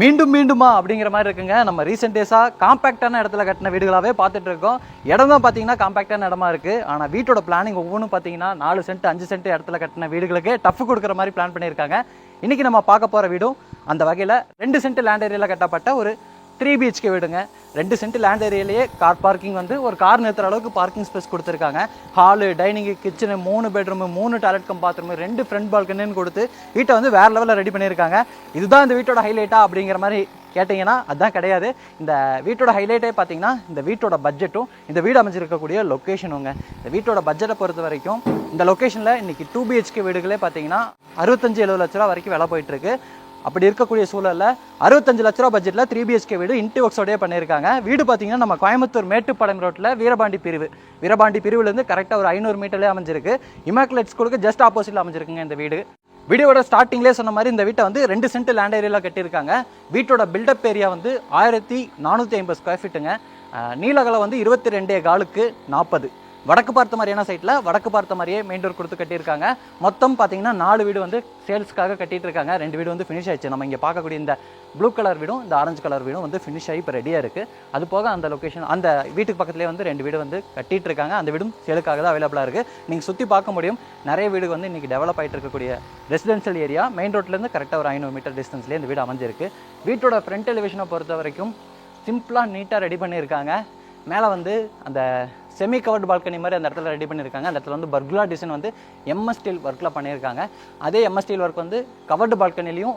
மீண்டும் மீண்டுமா அப்படிங்கிற மாதிரி இருக்குங்க. நம்ம ரீசெண்ட் டேஸாக காம்பேக்டான இடத்துல கட்டின வீடுகளாகவே பார்த்துட்டு இருக்கோம். இடம் தான் பார்த்தீங்கன்னா காம்பேக்டான இடமா இருக்குது. ஆனால் வீட்டோட பிளானிங் ஒவ்வொன்றும் பார்த்தீங்கன்னா 4 சென்ட் 5 சென்ட் இடத்துல கட்டின வீடுகளுக்கு டஃப் கொடுக்குற மாதிரி பிளான் பண்ணியிருக்காங்க. இன்றைக்கி நம்ம பார்க்க போகிற வீடும் அந்த வகையில் 2 சென்ட் லேண்ட் ஏரியாவில் கட்டப்பட்ட ஒரு 3 BHK வீடுங்க. 2 சென்ட் லேண்ட் ஏரியாலேயே கார் பார்க்கிங் வந்து ஒரு கார் நிறுத்துற அளவுக்கு பார்க்கிங் ஸ்பேஸ் கொடுத்துருக்காங்க. Hall, dining, kitchen, 3 bedroom, 3 toilet cum bathroom, 2 front பால்கனின்னு கொடுத்து வீட்டை வந்து வேறு லெவலில் ரெடி பண்ணியிருக்காங்க. இதுதான் இந்த வீட்டோட ஹைலைட்டா அப்படிங்கிற மாதிரி கேட்டிங்கன்னா அதுதான் கிடையாது. இந்த வீட்டோட ஹைலைட்டே பார்த்தீங்கன்னா இந்த வீட்டோட பட்ஜெட்டும் இந்த வீடு அமைஞ்சிருக்கக்கூடிய லொக்கேஷனுங்க. இந்த வீட்டோட பட்ஜெட்டை பொறுத்த வரைக்கும் இந்த லொக்கேஷனில் இன்றைக்கி 2 BHK வீடுகளே பார்த்தீங்கன்னா 65-70 லட்ச ரூபா வரைக்கும் விலை போயிட்டுருக்கு. அப்படி இருக்கக்கூடிய சூழலில் 65 லட்ச ரூபா பட்ஜெட்டில் 3 BHK வீடு இன்டி ஒர்க்ஸோடய பண்ணியிருக்காங்க. வீடு பார்த்தீங்கன்னா நம்ம கோயம்புத்தூர் மேட்டுப்பாளையம் ரோட்டில் வீரபாண்டி பிரிவுலேருந்து கரெக்டாக ஒரு 500 மீட்டர்லேயே அமைஞ்சிருக்கு. இமாக்குலேட் ஸ்கூலுக்கு ஜஸ்ட் ஆப்போசிட்டில் அமைஞ்சிருக்குங்க இந்த வீடு. வீடியோட ஸ்டார்டிங்லேயே சொன்ன மாதிரி இந்த வீட்டை வந்து 2 சென்ட் லேண்ட் ஏரியாவில் கட்டியிருக்காங்க. வீட்டோட பில்டப் ஏரியா வந்து 1450 ஸ்கொயர் ஃபீட்டுங்க. நீலகலம் வந்து 22 40. வடக்கு பார்த்த மாதிரியான சைட்டில் வடக்கு பார்த்த மாதிரியே மெயின் டோர் கொடுத்து கட்டியிருக்காங்க. மொத்தம் பார்த்தீங்கன்னா 4 வீடு வந்து சேல்ஸ்க்காக கட்டிட்டு இருக்காங்க. 2 வீடு வந்து ஃபினிஷ் ஆயிடுச்சு. நம்ம இங்கே பார்க்கக்கூடிய இந்த ப்ளூ கலர் வீடும் இந்த ஆரஞ்சு கலர் வீடும் வந்து ஃபினிஷ் ஆகி இப்போ ரெடியாக இருக்குது. அது போக அந்த லொக்கேஷன் அந்த வீட்டுக்கு பக்கத்துலேயே வந்து 2 வீடு வந்து கட்டிட்டு இருக்காங்க. அந்த வீடும் சேலுக்காக தான் அவைலபிளாக இருக்குது. நீங்கள் சுற்றி பார்க்க முடியும். நிறைய வீடு வந்து இன்றைக்கி டெவலப் ஆகிட்டு இருக்கக்கூடிய ரெசிடென்ஷியல் ஏரியா. மெயின் ரோட்லேருந்து கரெக்டாக ஒரு 500 மீட்டர் டிஸ்டன்ஸ்லேயே இந்த வீடு அமைஞ்சிருக்கு. வீட்டோட ஃப்ரண்ட் எலிவேஷனை பொறுத்த வரைக்கும் சிம்பிளாக நீட்டாக ரெடி பண்ணியிருக்காங்க. மேலே வந்து அந்த செமி கவர்டு பால்கனி மாதிரி அந்த இடத்துல ரெடி பண்ணியிருக்காங்க. அந்த இடத்துல வந்து பர்குலா டிசைன் வந்து MS ஸ்டீல் ஒர்க்கில் பண்ணியிருக்காங்க. அதே MS ஸ்டீல் ஒர்க் வந்து கவர்டு பால்கனிலையும்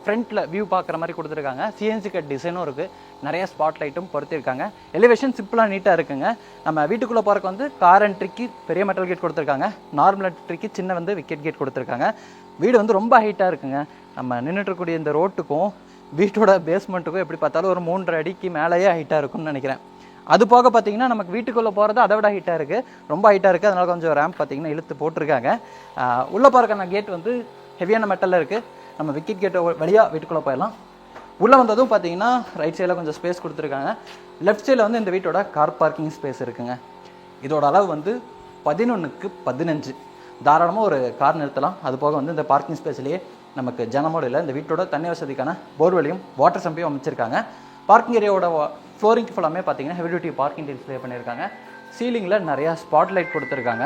ஃப்ரண்ட்டில் வியூ பார்க்குற மாதிரி கொடுத்துருக்காங்க. CNC கட் டிசைனும் இருக்குது. நிறைய ஸ்பாட் லைட்டும் பொறுத்திருக்காங்க. எலிவேஷன் சிம்பிளாக நீட்டாக இருக்குங்க. நம்ம வீட்டுக்குள்ளே போகிறக்கு வந்து கார் என்ட்ரிக்கு பெரிய மெட்டல் கேட் கொடுத்துருக்காங்க. நார்மல் என்ட்ரிக்கு சின்ன வந்து விக்கெட் கேட் கொடுத்துருக்காங்க. வீடு வந்து ரொம்ப ஹைட்டாக இருக்குங்க. நம்ம நின்றுட்டுக்கூடிய இந்த ரோட்டுக்கும் வீட்டோட பேஸ்மெண்ட்டுக்கும் எப்படி பார்த்தாலும் ஒரு 3.5 அடிக்கு மேலேயே ஹைட்டாக இருக்கும்னு நினைக்கிறேன். அது போக பார்த்தீங்கன்னா நமக்கு வீட்டுக்குள்ளே போகிறது அதை விட ஹைட்டாக இருக்குது. ரொம்ப ஹைட்டாக இருக்குது. அதனால் கொஞ்சம் ரேம்ப் பார்த்தீங்கன்னா இழுத்து போட்டிருக்காங்க. உள்ளே போகிறக்கான கேட் வந்து ஹெவியான மெட்டலில் இருக்குது. நம்ம விக்கெட் கேட்டை வழியாக வீட்டுக்குள்ளே போயிடலாம். உள்ளே வந்ததும் பார்த்தீங்கன்னா ரைட் சைடில் கொஞ்சம் ஸ்பேஸ் கொடுத்துருக்காங்க. லெஃப்ட் சைடில் வந்து இந்த வீட்டோட கார் பார்க்கிங் ஸ்பேஸ் இருக்குங்க. இதோட அளவு வந்து 11:15. தாராளமாக ஒரு கார் நிறுத்தலாம். அது போக வந்து இந்த பார்க்கிங் ஸ்பேஸ்லேயே நமக்கு ஜனமோடு இல்லை இந்த வீட்டோட தண்ணி வசதிக்கான போர்வெளியும் வாட்டர் சம்பையும் அமைச்சிருக்காங்க. பார்க்கிங் ஏரியாவோட ஃப்ளோரிங் ஃபுல்லாமே பார்த்தீங்கன்னா ஹெவி டியூட்டி பார்க்கிங் டிஸ்ப்ளே பண்ணியிருக்காங்க. சீலிங்கில் நிறையா ஸ்பாட் லைட் கொடுத்துருக்காங்க.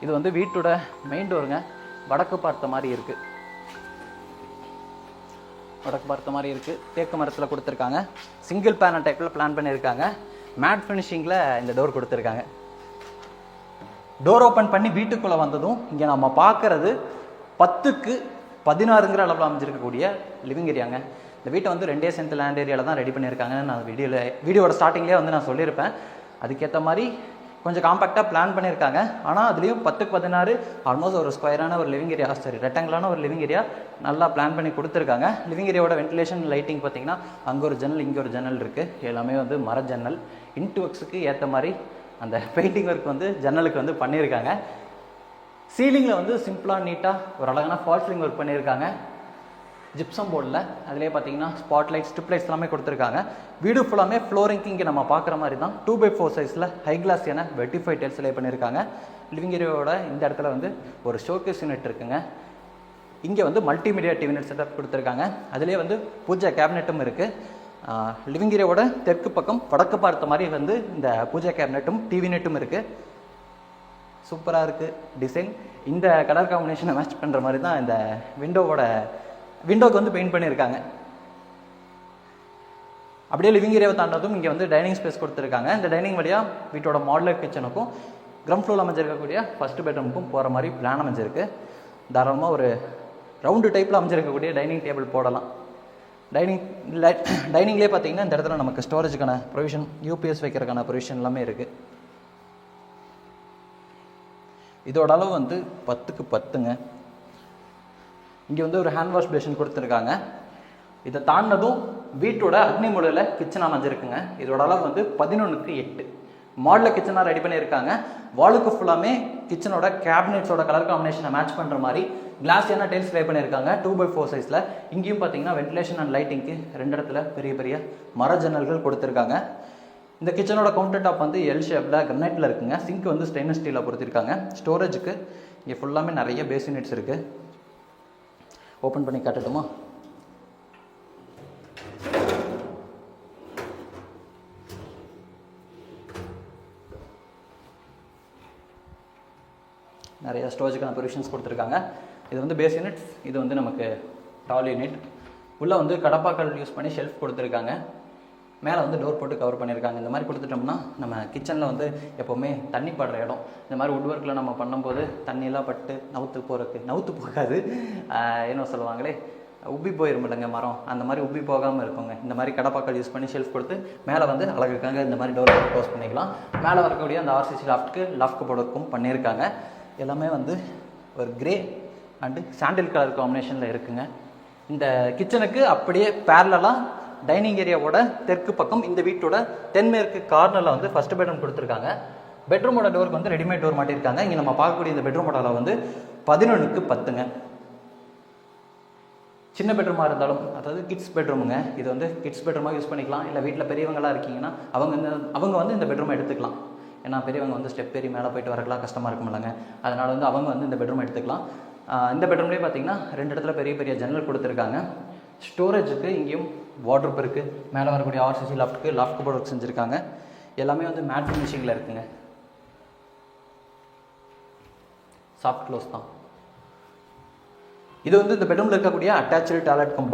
இது வந்து வீட்டோட மெயின் டோருங்க. வடக்கு பார்த்த மாதிரி இருக்குது. வடக்கு பார்த்த மாதிரி இருக்குது. தேக்கு மரத்தில் கொடுத்துருக்காங்க. சிங்கிள் பேனல் டைப்பில் பிளான் பண்ணியிருக்காங்க. மேட் ஃபினிஷிங்கில் இந்த டோர் கொடுத்துருக்காங்க. டோர் ஓப்பன் பண்ணி வீட்டுக்குள்ளே வந்ததும் இங்கே நம்ம பார்க்குறது 10:16 அளவில் அமைஞ்சிருக்கக்கூடிய லிவிங் ஏரியாங்க. இந்த வீட்டை வந்து 2 சென்ட் லேண்ட் ஏரியாவில் தான் ரெடி பண்ணியிருக்காங்கன்னு நான் வீடியோட ஸ்டார்டிங்லேயே வந்து நான் சொல்லியிருப்பேன். அதுக்கேற்ற மாதிரி கொஞ்சம் காம்பேக்டாக பிளான் பண்ணியிருக்காங்க. ஆனால் அதுலேயும் 10:16 ஆல்மோஸ்ட் ஒரு ஸ்கொயரான ஒரு லிவிங் ஏரியா, ரெக்டாங்கிளான ஒரு லிவிங் ஏரியா நல்லா பிளான் பண்ணி கொடுத்துருக்காங்க. லிவிங் ஏரியாவோட வென்டிலேஷன் லைட்டிங் பார்த்தீங்கன்னா அங்கே ஒரு ஜன்னல் இங்கே ஒரு ஜன்னல் இருக்குது. எல்லாமே வந்து மர ஜன்னல். இன்ட் ஒர்க்ஸுக்கு ஏற்ற மாதிரி அந்த பெயிண்டிங் ஒர்க் வந்து ஜன்னலுக்கு வந்து பண்ணியிருக்காங்க. சீலிங்கில் வந்து சிம்பிளாக நீட்டாக ஒரு அழகான ஃபால் சீலிங் ஒர்க் பண்ணியிருக்காங்க. ஜிப்சம் போர்டில் அதிலே பார்த்தீங்கன்னா ஸ்பாட் லைட் ஸ்ட்ரிப் லைட்ஸ் எல்லாமே கொடுத்துருக்காங்க. வீடு ஃபுல்லாமே ஃப்ளோரிங்க்கு இங்கே நம்ம பார்க்குற மாதிரி தான் 2x4 சைஸில் ஹை கிளாஸியான வெட்டிஃபை டைல்ஸ் லே பண்ணியிருக்காங்க. லிவிங் ஏரியாவோட இந்த இடத்துல வந்து ஒரு ஷோகேஸ் யூனிட் இருக்குங்க. இங்கே வந்து மல்டிமீடியா டிவி நெட் செட்டப் கொடுத்துருக்காங்க. அதிலே வந்து பூஜா கேபினெட்டும் இருக்குது. லிவிங் ஏரியாவோட தெற்கு பக்கம் வடக்கு பார்த்த மாதிரி வந்து இந்த பூஜா கேபினெட்டும் டிவி நெட்டும் இருக்குது. சூப்பராக இருக்குது டிசைன். இந்த கலர் காம்பினேஷனை மேட்ச் பண்ணுற மாதிரி தான் இந்த விண்டோக்கு வந்து பெயிண்ட் பண்ணியிருக்காங்க. அப்படியே லிவிங் ஏரியாவை தாண்டதும் இங்கே வந்து டைனிங் ஸ்பேஸ் கொடுத்துருக்காங்க. இந்த டைனிங் வழியாக வீட்டோட மாடுலர் கிச்சனுக்கும் கிரவுண்ட் ஃப்ளோரில் அமைஞ்சிருக்கக்கூடிய ஃபஸ்ட்டு பெட்ரூமுக்கும் போகிற மாதிரி பிளான் அமைஞ்சிருக்கு. தாராளமாக ஒரு ரவுண்டு டைப்பில் அமைஞ்சிருக்கக்கூடிய டைனிங் டேபிள் போடலாம். டைனிங்லேயே பார்த்தீங்கன்னா இந்த இடத்துல நமக்கு ஸ்டோரேஜுக்கான ப்ரொவிஷன், UPS வைக்கிறதுக்கான ப்ரொவிஷன் எல்லாமே இருக்குது. இதோட அளவு வந்து 10:10ங்க. இங்கே வந்து ஒரு ஹேண்ட் வாஷ் பேஷன் கொடுத்துருக்காங்க. இதை தாண்டதும் வீட்டோட அக்னி மூலையில் கிச்சன் அமைஞ்சிருக்குங்க. இதோட அளவு வந்து 11:8. மாடலில் கிச்சனாக ரெடி பண்ணியிருக்காங்க. வாலுக்கு ஃபுல்லாமே கிச்சனோட கேபினெட்ஸோட கலர் காம்பினேஷனை மேட்ச் பண்ணுற மாதிரி கிளாஸியான டைல்ஸ் லே பண்ணியிருக்காங்க 2x4 சைஸில். இங்கேயும் பார்த்தீங்கன்னா வென்டிலேஷன் அண்ட் லைட்டிங்க்கு 2 இடத்துல பெரிய பெரிய மர ஜன்னல்கள் கொடுத்துருக்காங்க. இந்த கிச்சனோட கவுண்டர் டாப் வந்து எல் ஷேப்பில் கிரனைட்டில் இருக்குங்க. சிங்க் வந்து ஸ்டெயின்லெஸ் ஸ்டீலில் பொறுத்திருக்காங்க. ஸ்டோரேஜுக்கு இங்கே ஃபுல்லாமே நிறைய பேஸ் யூனிட்ஸ் இருக்குது. ஓப்பன் பண்ணி காட்டட்டுமா? நிறைய ஸ்டோரேஜுக்கான ப்ரொவிஷன்ஸ் கொடுத்துருக்காங்க. இது வந்து பேஸ் யூனிட், இது வந்து நமக்கு டால் யூனிட். உள்ளே வந்து கடப்பாக்கள் யூஸ் பண்ணி ஷெல்ஃப் கொடுத்துருக்காங்க. மேலே வந்து டோர் போட்டு கவர் பண்ணியிருக்காங்க. இந்த மாதிரி கொடுத்துட்டோம்னா நம்ம கிச்சனில் வந்து எப்போவுமே தண்ணி படுற இடம், இந்த மாதிரி வுட் ஒர்க்கில் நம்ம பண்ணும்போது தண்ணியெல்லாம் பட்டு நவுத்து போகாது, என்ன சொல்லுவாங்களே, உப்பி போயிருமில்லைங்க மரம், அந்த மாதிரி உப்பி போகாமல் இருக்குங்க. இந்த மாதிரி கடப்பாக்கள் யூஸ் பண்ணி ஷெல்ஃப் கொடுத்து மேலே வந்து அழகுக்காக இந்த மாதிரி டோர் க்ளோஸ் பண்ணிக்கலாம். மேலே வரக்கூடிய அந்த ஆர்சிசி லாஃப்ட் போர்டுக்கும் பண்ணியிருக்காங்க. எல்லாமே வந்து ஒரு கிரே அண்டு சாண்டில் கலர் காம்பினேஷனில் இருக்குங்க. இந்த கிச்சனுக்கு அப்படியே பேரலாக டைனிங் ஏரியாவோட தெற்கு பக்கம் இந்த வீட்டோட தென்மேற்கு கார்னரில் வந்து ஃபர்ஸ்ட் பெட்ரூம் கொடுத்துருக்காங்க. பெட்ரூமோட டோருக்கு வந்து ரெடிமேட் டோர் மாட்டியிருக்காங்க. இங்கே நம்ம பார்க்கக்கூடிய இந்த பெட்ரூமோட அளவு வந்து 11க்கு 10ங்க. சின்ன பெட்ரூமாக இருந்தாலும், அதாவது கிட்ஸ் பெட்ரூமுங்க, இது வந்து கிட்ஸ் பெட்ரூமாக யூஸ் பண்ணிக்கலாம். இல்லை வீட்டில் பெரியவங்களாக இருக்கீங்கன்னா அவங்க வந்து இந்த பெட்ரூமை எடுத்துக்கலாம். ஏன்னா பெரியவங்க வந்து ஸ்டெப் ஏறி மேலே போயிட்டு வரக்கலாம் கஷ்டமாக இருக்கும் இல்லைங்க, அதனால் வந்து அவங்க வந்து இந்த பெட்ரூம் எடுத்துக்கலாம். இந்த பெட்ரூம்லேயே பார்த்தீங்கன்னா 2 இடத்துல பெரிய பெரிய ஜன்னல் கொடுத்துருக்காங்க. ஸ்டோரேஜுக்கு இங்கேயும் வார்ட்ரோப் இருக்குது. மேலே வரக்கூடிய ஆர்சிசி லாஃப்ட் கபோர்ட் ஒர்க் செஞ்சுருக்காங்க. எல்லாமே வந்து மேட் ஃபினிஷிங்கில் இருக்குங்க. சாஃப்ட் க்ளோஸ் தான். இது வந்து இந்த பெட்ரூமில் இருக்கக்கூடிய அட்டாச்சு டாய்லெட் கம்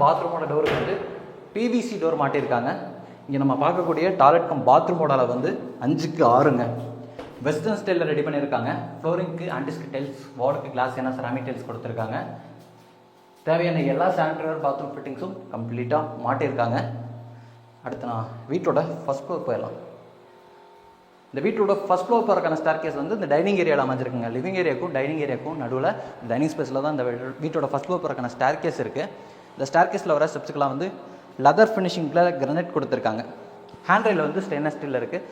பாத்ரூமோட டோருக்கு வந்து பிவிசி டோர் மாட்டியிருக்காங்க. இங்கே நம்ம பார்க்கக்கூடிய டாய்லெட் கம் பாத்ரூமோட அளவு வந்து 5க்கு 6ங்க. வெஸ்டர்ன் ஸ்டைலில் ரெடி பண்ணியிருக்காங்க. ஃப்ளோரிங்க்கு ஆன்டிஸ்க் டைல்ஸ், வாலுக்கு கிளாஸ் ஏன்னா செராமிக் டைல்ஸ் கொடுத்துருக்காங்க. தேவையான எல்லா சானிட்டரி பாத்ரூம் ஃபிட்டிங்ஸும் கம்ப்ளீட்டாக மாட்டியிருக்காங்க. அடுத்து நான் வீட்டோட ஃபர்ஸ்ட் ஃப்ளோர் போயிடலாம். இந்த வீட்டோட ஃபர்ஸ்ட் ஃப்ளோர் போகிறக்கான ஸ்டார் கேஸ் வந்து இந்த டைனிங் ஏரியாவில் அமைஞ்சிருக்குங்க. லிவிங் ஏரியாவுக்கும் டைனிங் ஏரியாவுக்கும் நடுவில் டைனிங் ஸ்பேஸில் தான் இந்த வீட்டோட ஃபர்ஸ்ட் ஃப்ளோர் போகிறக்கான ஸ்டார் கேஸ் இருக்குது. இந்த ஸ்டார் கேஸில் வர ஸ்டெப்ஸுக்கெலாம் வந்து லெதர் ஃபினிஷிங்கில் கிரானைட் கொடுத்துருக்காங்க. ஹேண்ட் ரெயில் வந்து ஸ்டெயின்லெஸ் ஸ்டீலில் இருக்குது.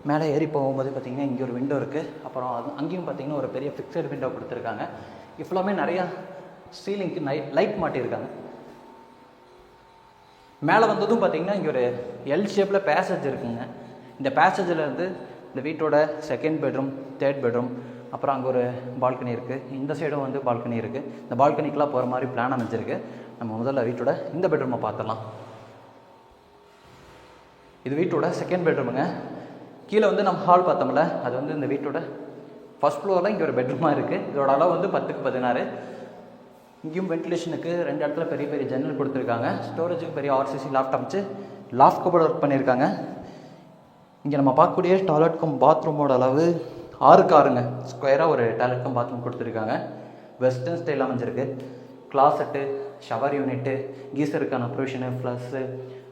மேலே ஏறி போகும்போது பார்த்திங்கன்னா இங்கே ஒரு விண்டோ இருக்குது. அப்புறம் அங்கேயும் பார்த்திங்கன்னா ஒரு பெரிய ஃபிக்ஸட் விண்டோ கொடுத்துருக்காங்க. இவ்வளோமே நிறையா சீலிங்க்கு லைட் மாட்டியிருக்காங்க. மேலே வந்ததும் பார்த்திங்கன்னா இங்கே ஒரு எல் ஷேப்பில் பேசேஜ் இருக்குங்க. இந்த பேசேஜில் இருந்து இந்த வீட்டோட செகண்ட் பெட்ரூம், தேர்ட் பெட்ரூம், அப்புறம் அங்கே ஒரு பால்கனி இருக்குது. இந்த சைடும் வந்து பால்கனி இருக்குது. இந்த பால்கனிக்கெலாம் போகிற மாதிரி பிளான் அமைஞ்சிருக்கு. நம்ம முதல்ல வீட்டோட இந்த பெட்ரூமை பார்த்துடலாம். இது வீட்டோட செகண்ட் பெட்ரூமுங்க. கீழே வந்து நம்ம ஹால் பார்த்தோம்ல, அது வந்து இந்த வீட்டோட ஃபர்ஸ்ட் ஃப்ளோரில் இங்கே ஒரு பெட்ரூமாக இருக்குது. இதோட அளவு வந்து 10க்கு 16. இங்கேயும் வென்டிலேஷனுக்கு 2 இடத்துல பெரிய பெரிய ஜன்னல் கொடுத்துருக்காங்க. ஸ்டோரேஜுக்கு பெரிய ஆர்சிசி லாஃப்ட் அமைச்சு லாஃப்ட் கபோர்ட் ஒர்க் பண்ணியிருக்காங்க. இங்கே நம்ம பார்க்கக்கூடிய டாய்லெட் கம் பாத்ரூமோட அளவு 6க்கு 6ங்க. ஸ்கொயராக ஒரு டாய்லெட் கம் பாத்ரூம் கொடுத்துருக்காங்க. வெஸ்டர்ன் ஸ்டைல் அமைஞ்சிருக்கு. கிளாசெட்டு, ஷவர் யூனிட்டு, கீசருக்கான ப்ரொவிஷனு, ப்ளஸ்ஸு,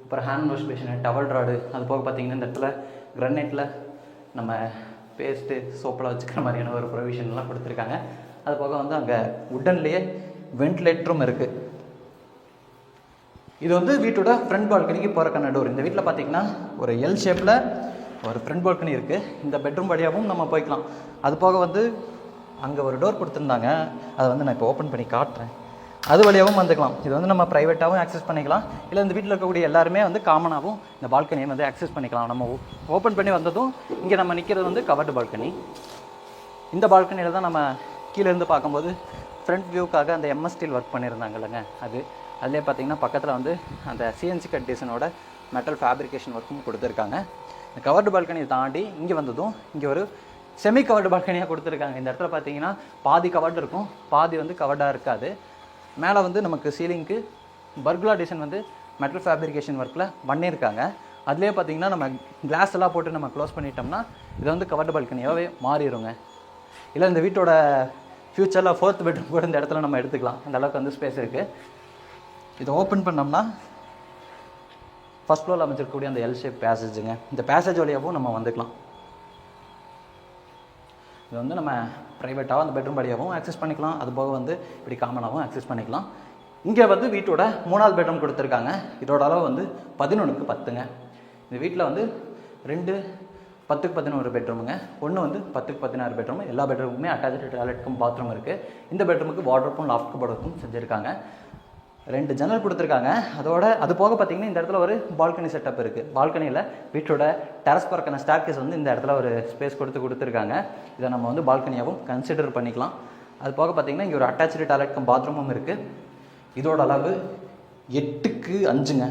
அப்புறம் hand wash basin, towel rod, அது போக பார்த்திங்கன்னா இந்த இடத்துல கிரானைட்டில் நம்ம பேஸ்ட்டு சோப்பெலாம் வச்சுக்கிற மாதிரியான ஒரு ப்ரொவிஷன்லாம் கொடுத்துருக்காங்க. அது போக வந்து அங்கே உட்டன்லேயே வென்டிலேட்டரும் இருக்குது. இது வந்து வீட்டோட ஃப்ரண்ட் பால்கனிக்கு போகிறக்கான டோர். இந்த வீட்டில் பார்த்திங்கன்னா ஒரு எல் ஷேப்பில் ஒரு ஃப்ரண்ட் பால்கனி இருக்குது. இந்த பெட்ரூம் வழியாகவும் நம்ம போய்க்கலாம். அது போக வந்து அங்கே ஒரு டோர் கொடுத்துருந்தாங்க, அதை வந்து நான் இப்போ ஓப்பன் பண்ணி காட்டுறேன். அது வழியாகவும் வந்துக்கலாம். இது வந்து நம்ம ப்ரைவேட்டாகவும் ஆக்சஸ் பண்ணிக்கலாம், இல்லை இந்த வீட்டில் இருக்கக்கூடிய எல்லாருமே வந்து காமனாகவும் இந்த பால்கனியை வந்து ஆக்சஸ் பண்ணிக்கலாம். நம்ம ஓப்பன் பண்ணி வந்ததும் இங்கே நம்ம நிற்கிறது வந்து கவர்டு பால்கனி. இந்த பால்கனியில் தான் நம்ம கீழேருந்து பார்க்கும்போது ஃப்ரண்ட் வியூக்காக அந்த எம்எஸ் ஸ்டீல் ஒர்க் பண்ணியிருந்தாங்க இல்லைங்க, அதுலேயே பார்த்திங்கன்னா பக்கத்தில் வந்து அந்த சிஎன்சி கட் டிசைனோட மெட்டல் ஃபேப்ரிகேஷன் ஒர்க்கும் கொடுத்துருக்காங்க. இந்த கவர்டு பால்கனியை தாண்டி இங்கே வந்ததும் இங்கே ஒரு செமி கவர்டு பால்கனியாக கொடுத்துருக்காங்க. இந்த இடத்துல பார்த்தீங்கன்னா பாதி கவர்டு இருக்கும், பாதி வந்து கவர்டாக இருக்காது. மேலே வந்து நமக்கு சீலிங்க்கு பர்குலா டிசைன் வந்து மெட்டல் ஃபேப்ரிகேஷன் ஒர்க்கில் பண்ணியிருக்காங்க. அதுலேயே பார்த்திங்கன்னா நம்ம கிளாஸ் எல்லாம் போட்டு நம்ம க்ளோஸ் பண்ணிட்டோம்னா இதை வந்து கவர்டு பால்கனியாகவே மாறிடுங்க. இல்லை இந்த வீட்டோட ஃப்யூச்சரில் 4th பெட்ரூம் கூட இந்த இடத்துல நம்ம எடுத்துக்கலாம், அந்த அளவுக்கு வந்து ஸ்பேஸ் இருக்குது. இதை ஓப்பன் பண்ணோம்னா ஃபர்ஸ்ட் ஃப்ளோரில் அமைச்சிருக்கக்கூடிய அந்த எல் ஷேப் பேசேஜுங்க. இந்த பேசேஜ் வழியாகவும் நம்ம வந்துக்கலாம். இது வந்து நம்ம ப்ரைவேட்டாகவும் அந்த பெட்ரூம் வழியாகவும் ஆக்சஸ் பண்ணிக்கலாம், அது போக வந்து இப்படி காமனாகவும் ஆக்சஸ் பண்ணிக்கலாம். இங்கே வந்து வீட்டோட 3வது பெட்ரூம் கொடுத்துருக்காங்க. இதோட அளவு வந்து 11க்கு 10ங்க. இந்த வீட்டில் வந்து 2 10க்கு 11 பெட்ரூமுங்க, ஒன்று வந்து 10க்கு 16 பெட்ரூம். எல்லா பெட்ரூமுமே அட்டாச்சு டாய்லெட்க்கும் பாத்ரூம் இருக்குது. இந்த பெட்ரூமுக்கு வார்ட்ரோப்பும் லாஃப்ட் கபோர்டும் செஞ்சுருக்காங்க. 2 ஜன்னல் கொடுத்துருக்காங்க. அது போக பார்த்திங்கன்னா இந்த இடத்துல ஒரு பால்கனி செட்டப் இருக்குது. பால்கனியில் வீட்டோட டெரஸ் பறக்கான ஸ்டார்கேஸ் வந்து இந்த இடத்துல ஒரு ஸ்பேஸ் கொடுத்துருக்காங்க. இதை நம்ம வந்து பால்கனியாகவும் கன்சிடர் பண்ணிக்கலாம். அது போக பார்த்திங்கன்னா இங்கே ஒரு அட்டாச்சு டாய்லெட்க்கும் பாத்ரூமும் இருக்குது. இதோட அளவு 8க்கு 5ங்க.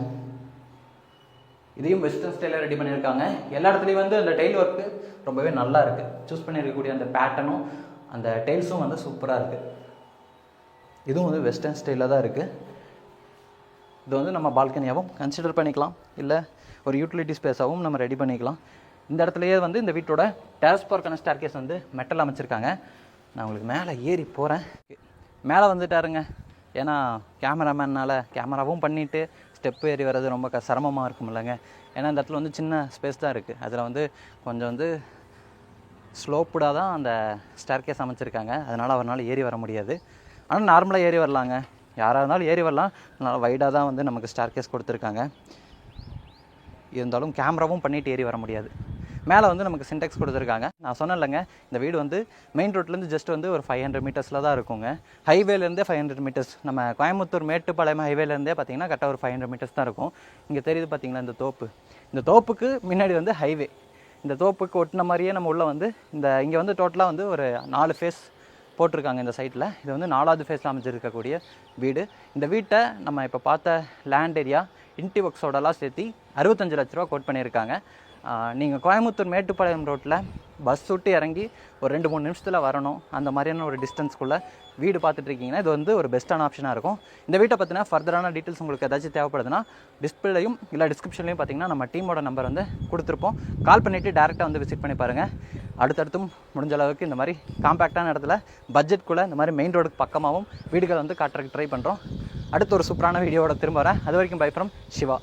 இதையும் வெஸ்டர்ன் ஸ்டைலில் ரெடி பண்ணியிருக்காங்க. எல்லா இடத்துலையும் வந்து அந்த டைல் ஒர்க்கு ரொம்பவே நல்லா இருக்குது. சூஸ் பண்ணியிருக்கக்கூடிய அந்த பேட்டர்னும் அந்த டைல்ஸும் வந்து சூப்பராக இருக்குது. இதுவும் வந்து வெஸ்டர்ன் ஸ்டைலில் தான் இருக்குது. இது வந்து நம்ம பால்கனியாகவும் கன்சிடர் பண்ணிக்கலாம், இல்லை ஒரு யூட்டிலிட்டி ஸ்பேஸாகவும் நம்ம ரெடி பண்ணிக்கலாம். இந்த இடத்துலையே வந்து இந்த வீட்டோட டெரஸ் போர்க்கான ஸ்டேர்கேஸ் வந்து மெட்டல் அமைச்சிருக்காங்க. நான் உங்களுக்கு மேலே ஏறி போகிறேன். மேலே வந்துட்டாருங்க. ஏன்னா கேமராமேனால் கேமராவும் பண்ணிவிட்டு ஸ்டெப்பு ஏறி வர்றது ரொம்ப சிரமமாக இருக்கும் இல்லைங்க. ஏன்னா இந்த இடத்துல வந்து சின்ன ஸ்பேஸ் தான் இருக்குது. அதில் வந்து கொஞ்சம் வந்து ஸ்லோப்புடாக தான் அந்த ஸ்டேர்கேஸ் அமைச்சிருக்காங்க. அதனால் அவரால் ஏறி வர முடியாது. ஆனால் நார்மலாக ஏறி வரலாங்க, யாராக இருந்தாலும் ஏறி வரலாம். அதனால் வைடாக தான் வந்து நமக்கு ஸ்டேர்கேஸ் கொடுத்துருக்காங்க. இருந்தாலும் கேமராவும் பண்ணிவிட்டு ஏறி வர முடியாது. மேலே வந்து நமக்கு சின்டெக்ஸ் கொடுத்துருக்காங்க. நான் சொன்னேன் இல்லைங்க, இந்த வீடு வந்து மெயின் ரோட்லேருந்து ஜஸ்ட் வந்து ஒரு 500 மீட்டர்ஸில் தான் இருக்குங்க. ஹைவேலேருந்தே 500 மீட்டர்ஸ். நம்ம கோயம்புத்தூர் மேட்டுப்பாளையம் ஹைவேலேருந்தே பார்த்தீங்கன்னா கரெக்டாக ஒரு 500 மீட்டர்ஸ் தான் இருக்கும். இங்கே தெரியுது பார்த்தீங்களா இந்த தோப்பு. இந்த தோப்புக்கு முன்னாடி வந்து ஹைவே. இந்த தோப்புக்கு ஒட்டின மாதிரியே நம்ம உள்ளே வந்து இங்கே வந்து டோட்டலாக வந்து ஒரு 4 ஃபேஸ் போட்டிருக்காங்க இந்த சைட்டில். இது வந்து 4வது ஃபேஸில் அமைச்சிருக்கக்கூடிய வீடு. இந்த வீட்டை நம்ம இப்போ பார்த்த லேண்ட் ஏரியா இன்டி ஒர்க்ஸோடலாம் சேர்த்து 65 லட்ச ரூபா கோட் பண்ணியிருக்காங்க. நீங்கள் கோயம்புத்தூர் மேட்டுப்பாளையம் ரோட்டில் பஸ் விட்டு இறங்கி ஒரு 2-3 நிமிஷத்தில் வரணும். அந்த மாதிரியான ஒரு டிஸ்டன்ஸ்க்குள்ளே வீடு பார்த்துட்ருக்கீங்கன்னா இது வந்து ஒரு பெஸ்ட்டான ஆப்ஷனாக இருக்கும். இந்த வீட்டை பற்றினா ஃபர்தரான டீட்டெயில்ஸ் உங்களுக்கு ஏதாச்சும் தேவைப்படுதுன்னா டிஸ்பிளேலையும் இல்லை டிஸ்கிரிப்ஷன்லையும் பார்த்தீங்கன்னா நம்ம டீமோட நம்பர் வந்து கொடுத்துருப்போம். கால் பண்ணிவிட்டு டேரெக்டாக வந்து விசிட் பண்ணி பாருங்கள். அடுத்தடுத்தும் முடிஞ்ச அளவுக்கு இந்த மாதிரி காம்பேக்டான இடத்துல பட்ஜெட்குள்ளே இந்த மாதிரி மெயின் ரோடுக்கு பக்கமாகவும் வீடுகளை வந்து காட்டுறதுக்கு ட்ரை பண்ணுறோம். அடுத்து ஒரு சூப்பரான வீடியோவோட திரும்ப வரேன். அது வரைக்கும் பை ஃப்ரம் சிவா.